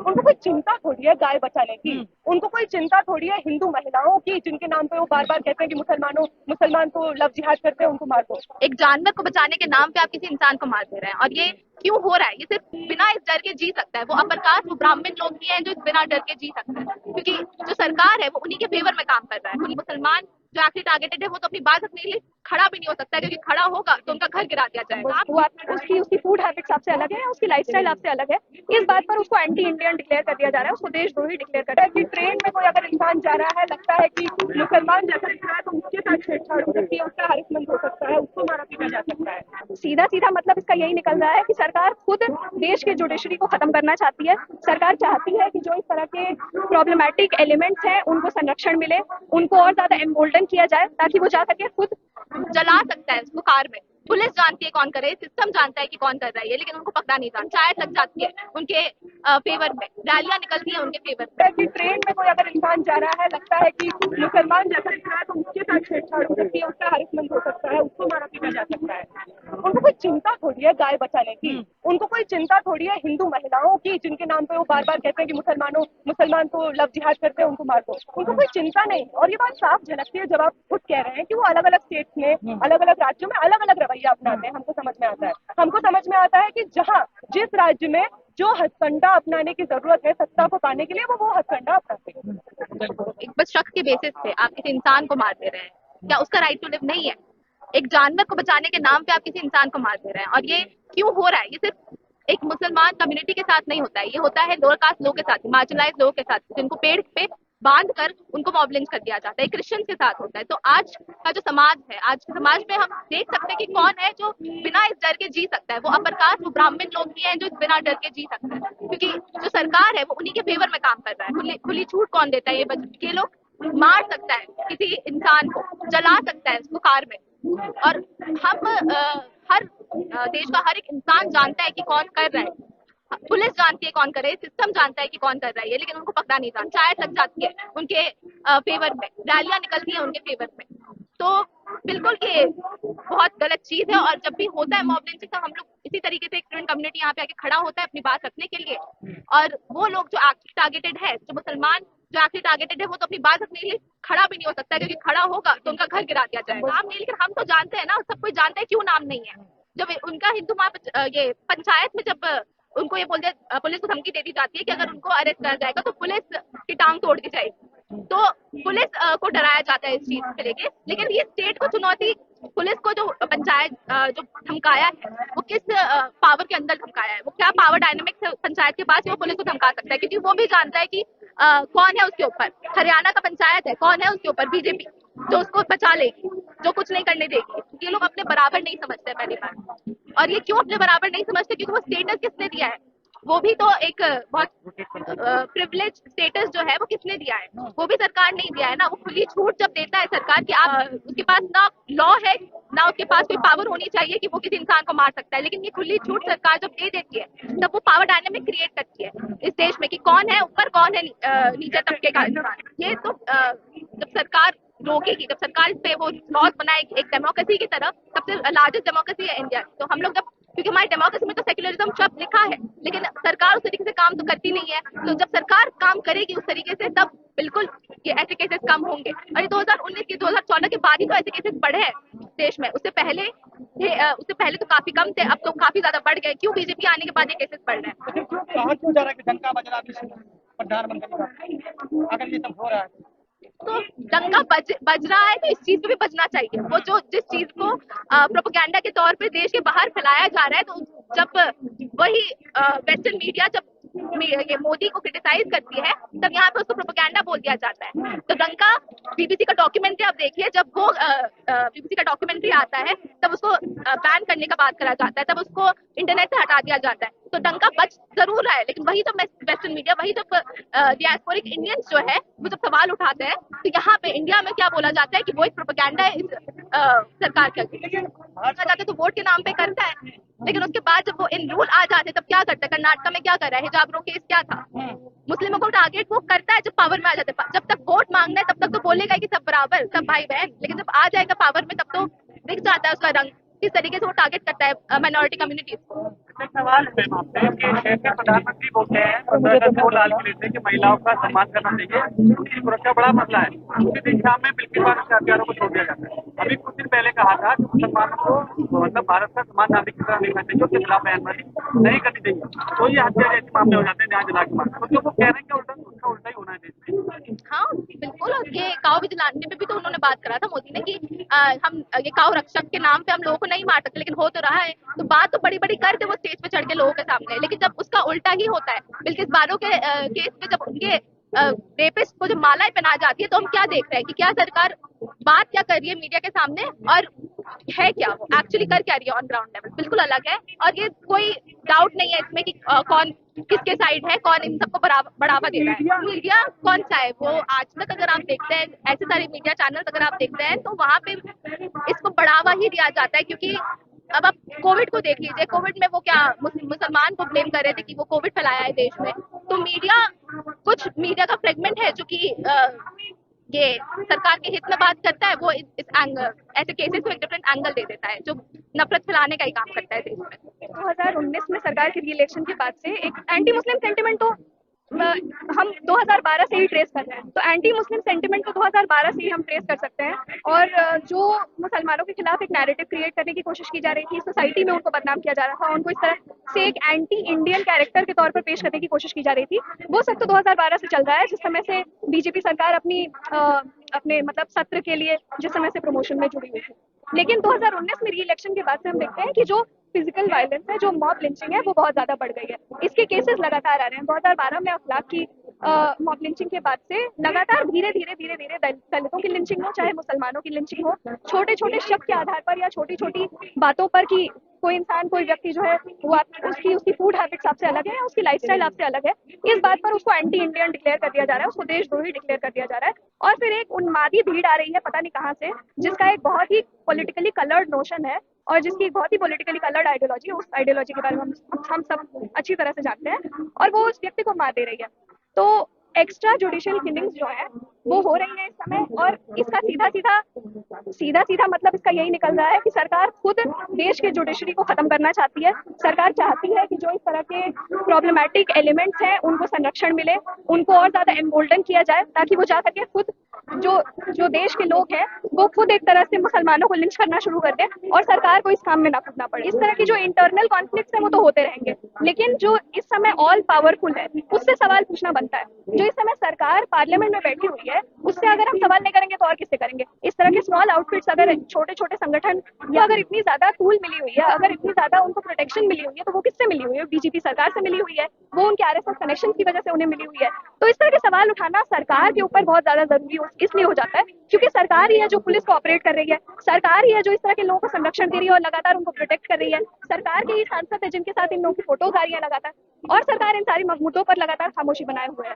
उनको कोई चिंता थोड़ी है गाय बचाने की। उनको कोई चिंता थोड़ी है हिंदू महिलाओं की, जिनके नाम पे वो बार बार कहते हैं कि मुसलमान तो लव जिहाद करते हैं, उनको मार दो। एक जानवर को बचाने के नाम पे आप किसी इंसान को मार दे रहे हैं, और ये क्यों हो रहा है? ये सिर्फ बिना इस डर के जी सकता है वो अपर कास्ट, वो ब्राह्मण लोग भी हैं जो बिना डर के जी सकते हैं, क्योंकि जो सरकार है वो उन्हीं के फेवर में काम कर रहा है। कोई मुसलमान जो एक्चुअली टारगेटेड है वो तो अपनी बात रखने के लिए खड़ा भी नहीं हो सकता है, क्योंकि खड़ा होगा तो उनका घर गिरा दिया जाएगा। उसकी फूड हैबिट्स आपसे अलग है, उसकी लाइफस्टाइल आपसे अलग है, इस बात पर उसको एंटी इंडियन डिक्लेयर कर दिया जा रहा है, उसको देशद्रोही डिक्लेयर कर रहा है। कि ट्रेन में कोई अगर इंसान जा रहा है, लगता है कि मुसलमान जैसा दिख रहा है, तो उसके साथ छेड़छाड़ हो सकती है, उसका हरिसमेंट हो सकता है, उसको मारा पीटा जा सकता है। सीधा सीधा मतलब इसका यही निकल रहा है कि सरकार खुद देश के जुडिशरी को खत्म करना चाहती है। सरकार चाहती है कि जो इस तरह के प्रॉब्लमैटिक एलिमेंट्स हैं उनको संरक्षण मिले, उनको और ज्यादा एम्बोल्डन किया जाए, ताकि वो जा सके खुद जला सकता है उसको कार में। पुलिस जानती है कौन कर रहा है, सिस्टम जानता है कि कौन कर रहा है, लेकिन उनको पकड़ा नहीं जाता। चाय लग जाती है उनके फेवर में, रैलियां निकलती है उनके फेवर में। कि ट्रेन में कोई अगर इंसान जा रहा है, लगता है कि मुसलमान जैसा दिख रहा है, तो उसके साथ छेड़छाड़ हो सकती है, उसका हरिसमेंट हो सकता है, उसको मारा पीटा जा सकता है। उनको कोई चिंता थोड़ी है गाय बचाने की। उनको कोई चिंता थोड़ी है हिंदू महिलाओं की, जिनके नाम पे वो बार बार कहते हैं कि मुसलमान तो लव जिहाद करते हैं, उनको मार दो। उनको कोई चिंता नहीं। और ये बात साफ झलकती है जब आप खुद कह रहे हैं कि वो अलग अलग स्टेट्स में, अलग अलग राज्यों में अलग अलग रवैया अपनाते हैं। हमको समझ में आता है, हमको समझ में आता है कि जहाँ जिस राज्य में जो हथकंडा अपनाने की जरूरत है सत्ता को पाने के लिए, वो हथकंडा अपनाते हैं। एक बस शक के बेसिस पे आप किसी इंसान को मार दे रहे हैं, क्या उसका राइट टू लिव नहीं है? एक जानवर को बचाने के नाम पे आप किसी इंसान को मार दे रहे हैं, और ये क्यों हो रहा है? ये सिर्फ एक मुसलमान कम्युनिटी के साथ नहीं होता है, ये होता है लोअर कास्ट लोगों के साथ, मार्जिनलाइज्ड लोगों के साथ, जिनको पेड़ पे बांध कर उनको मॉब लिंच कर दिया जाता है। क्रिश्चियन के साथ होता है। तो आज का जो समाज है, आज के समाज में हम देख सकते हैं कि कौन है जो बिना इस डर के जी सकता है। वो अपर कास्ट, वो ब्राह्मण लोग भी हैं जो बिना डर के जी सकते हैं, क्योंकि जो सरकार है वो उन्हीं के फेवर में काम कर रहा है। खुली छूट कौन देता है? ये लोग मार सकता है किसी इंसान को, जला सकता है उसको कार में। और हम हर देश का हर एक इंसान जानता है कि कौन कर रहा है। पुलिस जानती है कौन कर रहा है, सिस्टम जानता है कि कौन कर रहा है, लेकिन उनको पकड़ा नहीं जाता। चाय लग जाती है उनके फेवर में, रैलियां निकलती है उनके फेवर में। तो बिल्कुल ये बहुत गलत चीज है। और जब भी होता है मॉब लिंचिंग, तो हम लोग इसी तरीके से, एक स्टूडेंट कम्युनिटी यहाँ पे आके खड़ा होता है अपनी बात रखने के लिए। और वो लोग जो एक्चुअली टारगेटेड है, जो मुसलमान जो एक्चुअली टारगेटेड है, वो तो अपनी बात रखने के लिए खड़ा भी नहीं हो सकता, क्योंकि खड़ा होगा तो उनका घर गिरा दिया जाएगा। नाम नहीं, लेकिन हम तो जानते हैं ना, सब कोई जानता है क्यों नाम नहीं है। जब उनका हिंदू ये पंचायत में जब उनको ये बोल दिया, पुलिस को धमकी दे दी जाती है कि अगर उनको अरेस्ट करा जाएगा तो पुलिस की टांग तोड़ दी जाएगी। तो पुलिस को डराया जाता है इस चीज को लेके। लेकिन ये स्टेट को चुनौती, पुलिस को जो पंचायत जो धमकाया है, वो किस पावर के अंदर धमकाया है, वो क्या पावर डायनेमिक्स है पंचायत के पास, वो पुलिस को धमका सकता है, क्योंकि वो भी जानता है कि कौन है उसके ऊपर। हरियाणा का पंचायत है, कौन है उसके ऊपर? बीजेपी, जो उसको बचा लेगी, जो कुछ नहीं करने देगी। ये लोग अपने बराबर नहीं समझते पहली बात। और ये क्यों अपने बराबर नहीं समझते? क्योंकि वो स्टेटस किसने दिया है? वो भी तो एक बहुत प्रिविलेज स्टेटस जो है वो किसने दिया है? वो भी सरकार नहीं दिया है ना। वो खुली छूट जब देता है सरकार कि आप, उसके पास ना लॉ है, ना उसके पास कोई पावर होनी चाहिए कि वो किसी इंसान को मार सकता है, लेकिन ये खुली छूट सरकार जब दे देती है, तब वो पावर डायनेमिक क्रिएट करती है इस देश में कि कौन है ऊपर, कौन है नीचे तबके का इंसान। ये तो जब सरकार रोकेगी, जब सरकार इस पे वो लॉज बनाएगी एक डेमोक्रेसी की तरफ, सबसे लार्जेस्ट डेमोक्रेसी है इंडिया। तो हम लोग जब, क्योंकि हमारी डेमोक्रेसी में तो सेक्युलरिज्म शब्द लिखा है, लेकिन सरकार उस तरीके से काम तो करती नहीं है। तो जब सरकार काम करेगी उस तरीके से, तब बिल्कुल ये ऐसे केसेस कम होंगे। और ये 2019 के 2014 के बाद ही तो ऐसे केसेस बढ़े हैं देश में। उससे पहले तो काफी कम थे, अब तो काफी ज्यादा बढ़ गए। क्यों? बीजेपी आने के बाद ये केसेस बढ़ रहे हैं। कहा क्यों जा रहा है कि डंका बज रहा है प्रधानमंत्री का, अगर ये सब हो रहा है तो डंका बज रहा है तो इस चीज पे भी बजना चाहिए। वो जो जिस चीज को प्रोपेगेंडा के तौर पे देश के बाहर फैलाया जा रहा है, तो जब वही वेस्टर्न मीडिया जब ये मोदी को क्रिटिसाइज करती है, तब यहाँ पे उसको प्रोपेगेंडा बोल दिया जाता है। तो डंका, बीबीसी का डॉक्यूमेंट्री आप देखिए, जब वो बीबीसी का डॉक्यूमेंट्री आता है, तब उसको बैन करने का बात करा जाता है, तब उसको इंटरनेट से हटा दिया जाता है। तो डंका बच जरूर रहा है, लेकिन वही जब वेस्टर्न मीडिया, वही जब डियास्पोरिक इंडियंस जो है, वो जब सवाल उठाते हैं, तो यहाँ पे इंडिया में क्या बोला जाता है कि वो एक प्रोपेगेंडा है इस सरकार का। जाता है तो वोट के नाम पे करता है, लेकिन उसके बाद जब वो इन रूल आ जाते हैं, तब क्या करता है? कर्नाटक में क्या कर रहा है? हिजाब केस क्या था? मुस्लिमों को टारगेट वो करता है जब पावर में आ जाते हैं। जब तक वोट मांगना है तब तक तो बोलेगा कि सब बराबर, सब भाई बहन, लेकिन जब आ जाएगा पावर में, तब तो दिख जाता है उसका रंग। किस तरीके से वो टारगेट करता है माइनॉरिटी कम्युनिटीज को। एक सवाल है मैम आपसे कि देश के प्रधानमंत्री बोलते हैं और दरअसल वो लाल किले से कि महिलाओं का सम्मान करना चाहिए, उनकी सुरक्षा बड़ा मसला है। उसी दिन शाम में बिल्किस बानो के हत्यारों को छोड़ दिया जाता है। अभी कुछ दिन पहले कहा था कि मुसलमानों को मतलब भारत का सम्मान नागरिक की तरह देखना चाहिए, उसके खिलाफ बयानबाजी नहीं करनी चाहिए। तो ये हत्या जैसे मामले हो जाते हैं जहाँ जला के मारते हैं, तो जो वो कह रहे हैं कि उल्टा उसका उल्टा ही होना है देश में। हाँ बिल्कुल, और ये काऊ विजिलेंस पे भी तो उन्होंने बात करा था मोदी ने कि हम ये काऊ रक्षक के नाम पे हम लोगों को नहीं मार सकते, लेकिन हो तो रहा है। तो बात तो बड़ी बड़ी करते वो स्टेज पे चढ़ के लोगों के सामने, लेकिन जब उसका उल्टा ही होता है, बिल्किस बानो के केस में जब उनके रेपिस्ट को जब मालाएं पहना जाती है, तो हम क्या देख रहे हैं कि क्या सरकार बात क्या कर रही है मीडिया के सामने, और है क्या वो एक्चुअली कर क्या रही है ऑन ग्राउंड लेवल, बिल्कुल अलग है। और ये कोई डाउट नहीं है इसमें कि कौन किसके साइड है, कौन इन सबको बढ़ावा दे रहा है। मीडिया कौन सा है वो, आज तक अगर आप देखते हैं ऐसे सारे मीडिया चैनल अगर आप देखते हैं तो वहां पे इसको बढ़ावा ही दिया जाता है। क्योंकि अब आप कोविड को देख लीजिए, कोविड में वो क्या मुसलमान को ब्लेम कर रहे थे कि वो कोविड फैलाया है देश में। तो मीडिया, कुछ मीडिया का फ्रेगमेंट है जो कि ये सरकार के हित में बात करता है, वो इस एंगल ऐसे केसेस को एक डिफरेंट एंगल दे देता है जो नफरत फैलाने का ही काम करता है देश में। 2019 में सरकार के री-इलेक्शन के बाद से एक एंटी मुस्लिम सेंटिमेंट तो हम 2012 से ही ट्रेस कर रहे हैं। तो एंटी मुस्लिम सेंटिमेंट तो 2012 से ही हम ट्रेस कर सकते हैं। और जो मुसलमानों के खिलाफ एक नैरेटिव क्रिएट करने की कोशिश की जा रही थी, सोसाइटी में उनको बदनाम किया जा रहा था, उनको इस तरह से एक एंटी इंडियन कैरेक्टर के तौर पर पेश करने की कोशिश की जा रही थी, वो सब तो 2012 से चल रहा है, जिस समय से बीजेपी सरकार अपने मतलब सत्र के लिए जिस समय से प्रमोशन में जुड़ी हुई थी। लेकिन 2019 में री-इलेक्शन के बाद से हम देखते हैं कि जो फिजिकल वायलेंस है, जो मॉब लिंचिंग है, वो बहुत ज्यादा बढ़ गई है। इसके केसेस लगातार आ रहे हैं। 2012 में अखलाक की मॉब लिंचिंग के बाद से लगातार धीरे धीरे दलितों की लिंचिंग हो, चाहे मुसलमानों की लिंचिंग हो, छोटे छोटे शक के आधार पर या छोटी छोटी बातों पर कि कोई इंसान, कोई व्यक्ति जो है वो उसकी फूड हैबिट्स आपसे अलग है या उसकी लाइफस्टाइल आपसे अलग है, इस बात पर उसको एंटी इंडियन डिक्लेयर कर दिया जा रहा है, उसको देशद्रोही डिक्लेयर कर दिया जा रहा है। और फिर एक उन्मादी भीड़ आ रही है पता नहीं कहाँ से, जिसका एक बहुत ही पॉलिटिकली कलर्ड नोशन है और जिसकी एक बहुत ही पॉलिटिकली कलर्ड आइडियोलॉजी है। उस आइडियोलॉजी के बारे में हम सब अच्छी तरह से जानते हैं, और वो उस व्यक्ति को मार दे रही है। तो एक्स्ट्रा जुडिशियल किलिंग्स जो है वो हो रही है इस समय, और इसका सीधा सीधा मतलब इसका यही निकल रहा है कि सरकार खुद देश के जुडिशरी को खत्म करना चाहती है। सरकार चाहती है कि जो इस तरह के प्रॉब्लमैटिक एलिमेंट्स हैं उनको संरक्षण मिले, उनको और ज्यादा एम्बोल्डन किया जाए, ताकि वो जा करके खुद जो देश के लोग हैं वो खुद एक तरह से मुसलमानों को लिंच करना शुरू कर दे और सरकार को इस काम में ना कूदना पड़े। इस तरह की जो इंटरनल कॉन्फ्लिक्ट्स हैं वो तो होते रहेंगे, लेकिन जो इस समय ऑल पावरफुल है उससे सवाल पूछना बनता है। जो इस समय सरकार पार्लियामेंट में बैठी हुई है उससे अगर हम सवाल नहीं करेंगे तो और किससे करेंगे। इस तरह के स्मॉल आउटफिट्स, अगर छोटे छोटे संगठन या अगर इतनी ज्यादा टूल मिली हुई है, अगर इतनी ज्यादा उनको प्रोटेक्शन मिली हुई है, तो वो किससे मिली हुई है? बीजेपी सरकार से मिली हुई है, वो उनके आरएसएस कनेक्शन की वजह से उन्हें मिली हुई है। तो इस तरह के सवाल उठाना सरकार के ऊपर बहुत ज्यादा जरूरी इसलिए हो जाता है क्योंकि सरकार ही है जो पुलिस को ऑपरेट कर रही है, सरकार ही है जो इस तरह के लोगों को संरक्षण दे रही है और लगातार उनको प्रोटेक्ट कर रही है, सरकार के ही सांसद है जिनके साथ इन लोगों की फोटोज आ रही है लगातार, और सरकार इन सारी मुद्दों पर लगातार खामोशी बनाए हुए है।